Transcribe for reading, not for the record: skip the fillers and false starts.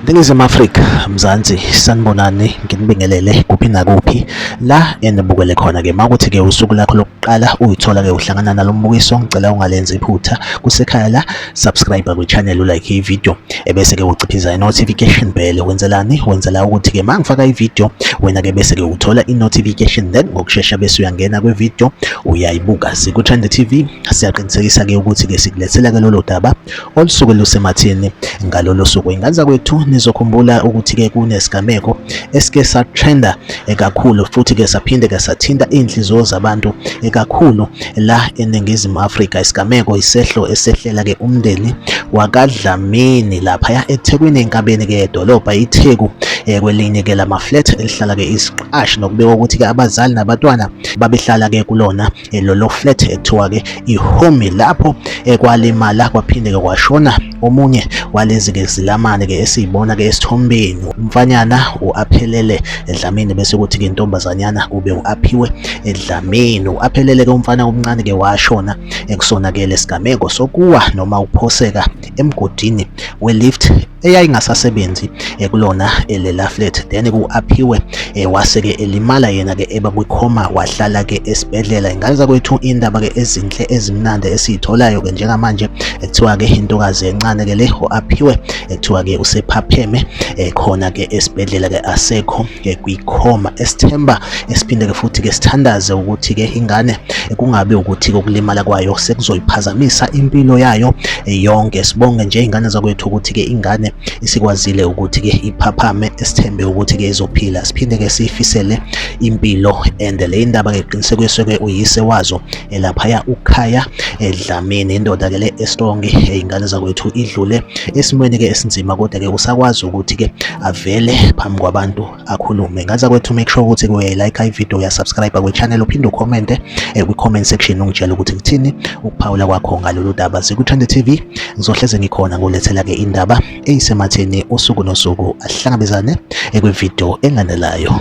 Ningizimu Afrika, Mzansi, sanibonani, nginibingelele kuphi nakuphi la enibukele khona-ke. Makuthi-ke usuku lakho lokuqala uyithola-ke uhlangana nalo mbukiso, ngicela ungalenzi iphutha kusekhaya la, subscribe kwi-channel, ulike i-video, ebese-ke uciphiza i-notification bell. Wenzelani? Wenzela ukuthi-ke uma ngifaka i-video wena-ke bese-ke uthola i-notification, then ngokushesha bese uyangena kwi-video uyayibuka. Siku-Trend TV siyaqinisekisa-ke ukuthi-ke sikulethela-ke lolo daba olusuke lusematheni ngalolo suku. Ingane kwethu nizokhumbula ukuthi-ke kunesigameko esike satrenda kakhulu, futhi-ke saphinde-ke sathinta iy'nhliziyo zabantu kakhulu la eNingizimu Afrika. Isigameko isehlo esehlela-ke umndeni wakwaDlamini laphaya eThekwini enkabeni-ke edolobha iTheku, kwelinye-ke lama-flat elihlala-ke isiqashi, nokubekwa ukuthi-ke abazali nabantwana babehlala-ke kulona lolo flat ekuthiwa-ke ihome, lapho kwalimala kwaphinde-ke kwashona omunye walezi-ke zilamane-ke esiyibona-ke esithombeni. Umfanyana u-Aphelele Dlamini, bese kuthi-ke intombazanyana kube u-Aphiwe Dlamini. U-Aphelele-ke umfana omncane-ke washona ekusona-ke lesigameko sokuwa noma ukuphoseka emgodini we-lift eyayingasasebenzi kulona lela flat. Then ku-Aphiwe wase-ke elimala yena-ke eba kwikhoma, wahlala-ke esibhedlela. Ingane zakwethu, indaba-ke ezinhle ezimnandi esiyitholayo-ke njengamanje ekuthiwa-ke intokazi encane-ke le u-Aphiwe ekuthiwa-ke usephapheme khona-ke esibhedlela-ke asekho kwikhoma. Esithemba esiphinde-ke futhi-ke sithandaze ukuthi-ke ingane kungabe ukuthi-ke ukulimala kwayo sekuzoyiphazamisa impilo yayo yonke. Sibonge nje ingane zakwethu ukuthi-ke ingane isikwazile ukuthi-ke iphaphame, esithembe ukuthi-ke izophila. Siphinde-ke siyifisele impilo ende. Le ndaba-ke qinisekiswe-ke uyise wazo laphaya uKhaya Dlamini, indoda-ke le estrong. Ingane zakwethu idlule esimweni-ke esinzima, kodwa-ke usakwazi ukuthi-ke avele phambi kwabantu akhulume. Ingane zakwethu, make sure ukuthi-ke uyayilike ivideo, uyasubscribe kwi-channel, uphinde ucommente kwi-comment section ungitshela ukuthi kuthini ukuphawula kwakho ngalolu daba. Siku-Trend TV ngizohleze ngikhona ngolethela-ke indaba eyisematheni usuku nosuku. Asihlangabezane kwivideo elandelayo.